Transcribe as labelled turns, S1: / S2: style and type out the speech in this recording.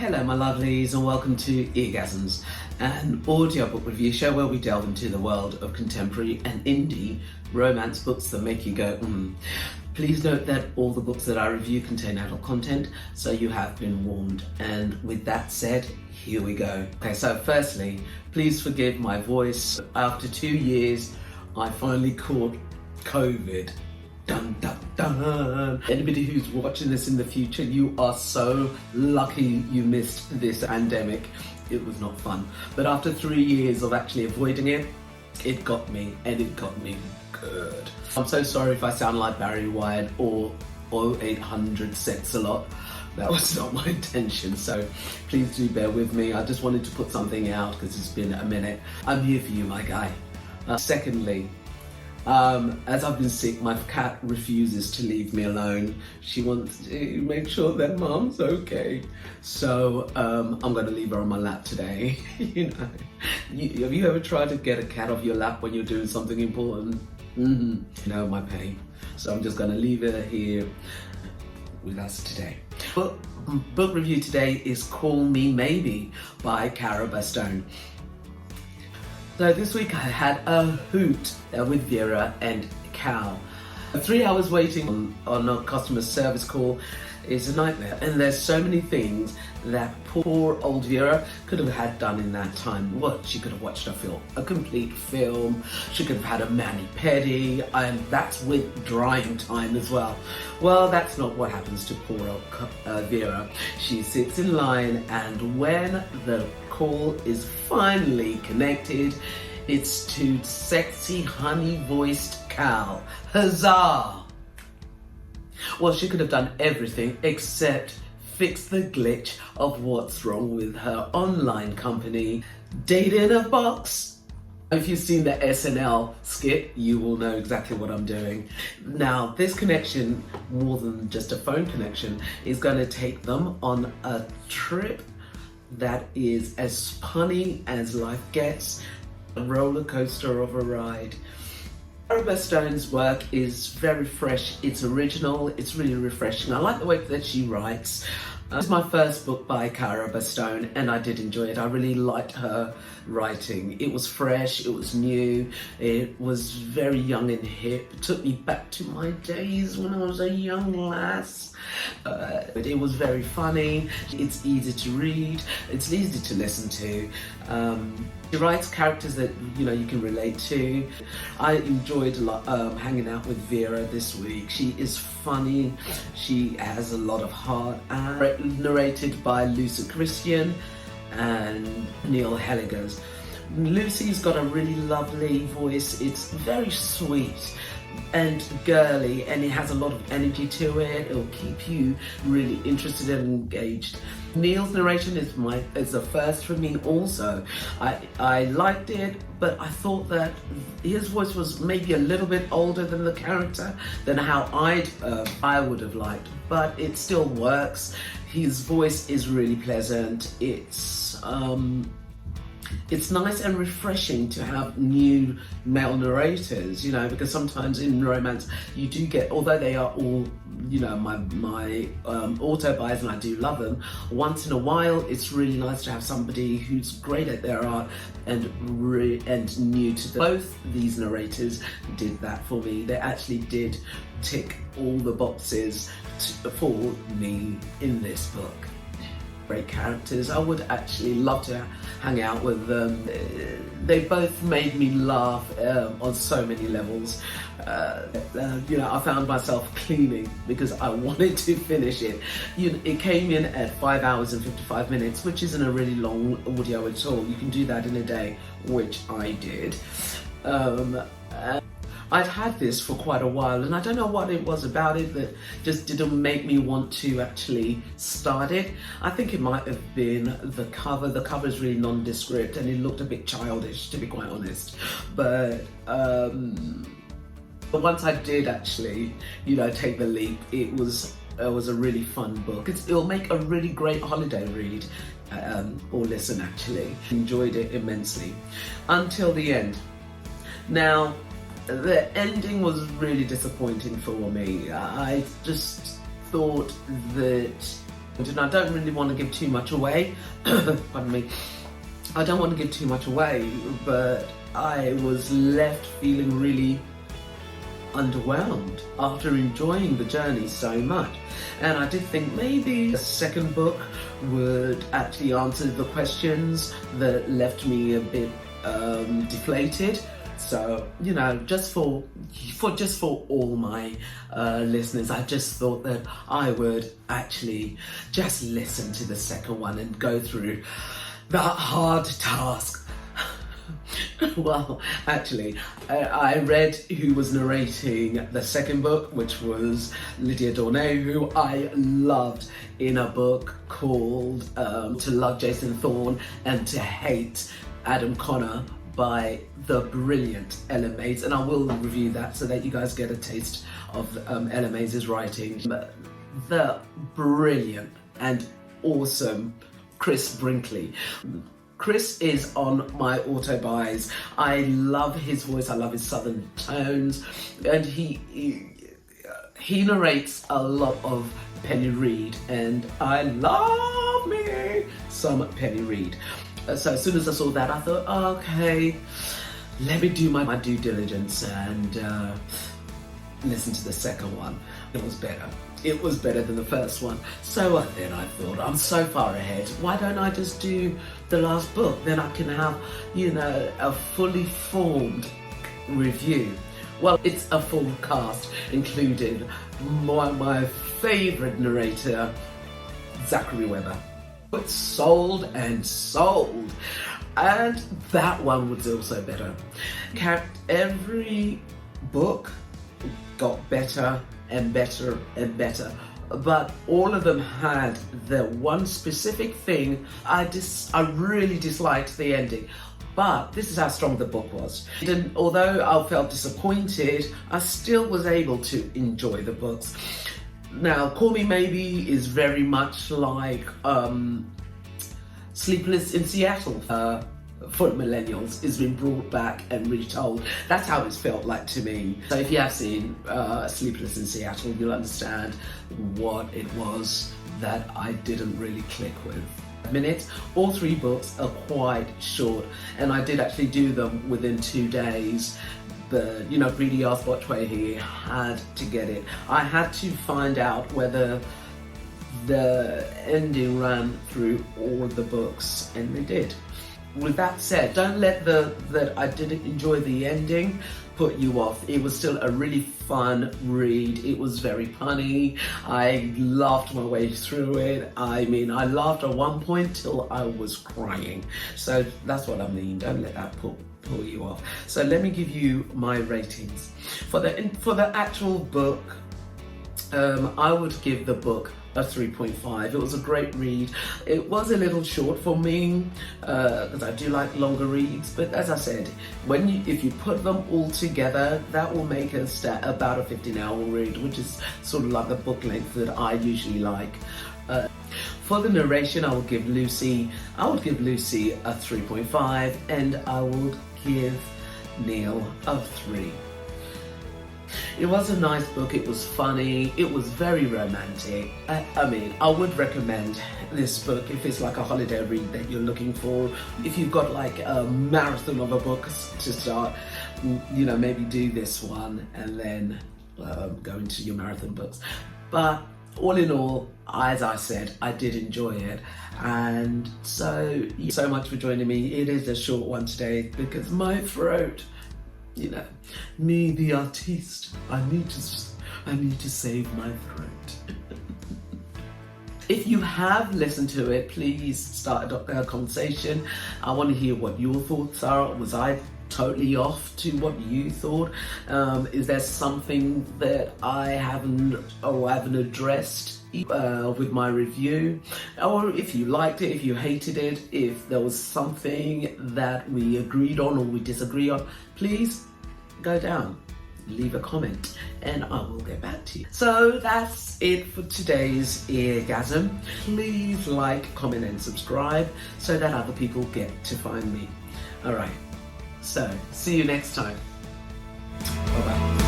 S1: Hello my lovelies and welcome to Eargasms, an audiobook review show where we delve into the world of contemporary and indie romance books that make you go Please note that all the books that I review contain adult content, so you have been warned. And with that said, here we go. Okay, so firstly, please forgive my voice. After 2 years, I finally caught COVID. Dun dun dun. Anybody who's watching this in the future, you are so lucky you missed this pandemic. It was not fun. But after 3 years of actually avoiding it, it got me, and it got me good. I'm so sorry if I sound like Barry White or 0800 Sex a Lot. That was not my intention, so please do bear with me. I just wanted to put something out because it's been a minute. I'm here for you, my guy. Secondly, as I've been sick, my cat refuses to leave me alone. She wants to make sure that mom's okay. So I'm going to leave her on my lap today. You know, have you ever tried to get a cat off your lap when you're doing something important? You know my pain. So I'm just going to leave her here with us today. Book review today is Call Me Maybe by Cara Bastone. So this week I had a hoot with Vera and Cal. 3 hours waiting on a customer service call is a nightmare, and there's so many things that poor old Vera could have had done in that time. What, she could have watched a complete film, she could have had a mani-pedi, and that's with drying time as well. Well, that's not what happens to poor old Vera. She sits in line, and when the call is finally connected, it's to sexy honey-voiced Cal. Huzzah! Well, she could have done everything except fix the glitch of what's wrong with her online company, Date in a Box. If you've seen the SNL skit, you will know exactly what I'm doing. Now, this connection, more than just a phone connection, is going to take them on a trip that is as punny as life gets, a roller coaster of a ride. Cara Bastone's work is very fresh, it's original, it's really refreshing. I like the way that she writes. This is my first book by Cara Bastone, and I did enjoy it. I really liked her writing. It was fresh, it was new, it was very young and hip. It took me back to my days when I was a young lass. But it was very funny, it's easy to read, it's easy to listen to. She writes characters that you can relate to. I enjoyed a lot hanging out with Vera this week. She is funny, she has a lot of heart, and narrated by Lucy Christian and Neil Helligers. Lucy's got a really lovely voice. It's very sweet and girly, and it has a lot of energy to it. It'll keep you really interested and engaged. Neil's narration is a first for me also. I liked it, but I thought that his voice was maybe a little bit older than the character, than how I would have liked, but it still works. His voice is really pleasant. It's nice and refreshing to have new male narrators, because sometimes in romance you do get, although they are all, my auto buys and I do love them, once in a while it's really nice to have somebody who's great at their art and new to both these narrators did that for me. They actually did tick all the boxes for me in this book. Great characters. I would actually love to hang out with them. They both made me laugh on so many levels. I found myself cleaning because I wanted to finish it. It came in at 5 hours and 55 minutes, which isn't a really long audio at all. You can do that in a day, which I did. I'd had this for quite a while, and I don't know what it was about it that just didn't make me want to actually start it. I think it might have been the cover. The cover is really nondescript and it looked a bit childish, to be quite honest. But once I did actually, take the leap, it was a really fun book. It'll make a really great holiday read, or listen actually. Enjoyed it immensely until the end. Now, the ending was really disappointing for me. I just thought that And I don't really want to give too much away. Pardon me. I don't want to give too much away, but I was left feeling really underwhelmed after enjoying the journey so much. And I did think maybe the second book would actually answer the questions that left me a bit deflated. So, you know, just for all my listeners, I just thought that I would actually just listen to the second one and go through that hard task. Well, actually, I read who was narrating the second book, which was Lydia Dornay, who I loved in a book called To Love Jason Thorne and To Hate Adam Connor by the brilliant Ella Mays, and I will review that so that you guys get a taste of Ella Mays' writing. The brilliant and awesome Chris Brinkley. Chris is on my auto buys. I love his voice, I love his southern tones, and he narrates a lot of Penny Reid, and I love me some Penny Reid. So as soon as I saw that, I thought, oh, okay, let me do my due diligence and listen to the second one. It was better. It was better than the first one. So then I thought, I'm so far ahead. Why don't I just do the last book? Then I can have, you know, a fully formed review. Well, it's a full cast, including my favourite narrator, Zachary Webber. It's sold and sold. And that one was also better. Every book got better and better and better, but all of them had the one specific thing I really disliked the ending. But this is how strong the book was. And although I felt disappointed, I still was able to enjoy the books. Now, Call Me Maybe is very much like Sleepless in Seattle. For millennials is been brought back and retold. That's how it's felt like to me. So if you have seen Sleepless in Seattle, you'll understand what it was that I didn't really click with. Minutes. All three books are quite short, and I did actually do them within 2 days. But you know, Greedy asked what way he had to get it. I had to find out whether the ending ran through all of the books, and they did. With that said, don't let that I didn't enjoy the ending put you off. It was still a really fun read. It was very punny. I laughed my way through it. I mean, I laughed at one point till I was crying. So that's what I mean. Don't let that pull you off. So let me give you my ratings. For the actual book, I would give the book a 3.5. It was a great read. It was a little short for me because I do like longer reads, but as I said, if you put them all together, that will make us about a 15-hour read, which is sort of like the book length that I usually like. For the narration, I would give Lucy a 3.5, and I would give Neil a 3. It was a nice book, it was funny, it was very romantic. I mean, I would recommend this book if it's like a holiday read that you're looking for. If you've got like a marathon of a book to start, you know, maybe do this one and then go into your marathon books. But all in all, as I said, I did enjoy it. And so much for joining me. It is a short one today because my throat, you know, me the artiste, I need to save my throat. If you have listened to it, please start a conversation. I want to hear what your thoughts are. Was I totally off to what you thought? Is there something that I haven't addressed with my review? Or if you liked it, if you hated it, if there was something that we agreed on or we disagree on, please go down, leave a comment, and I will get back to you. So that's it for today's Eargasm. Please like, comment, and subscribe so that other people get to find me. Alright, so see you next time. Bye bye.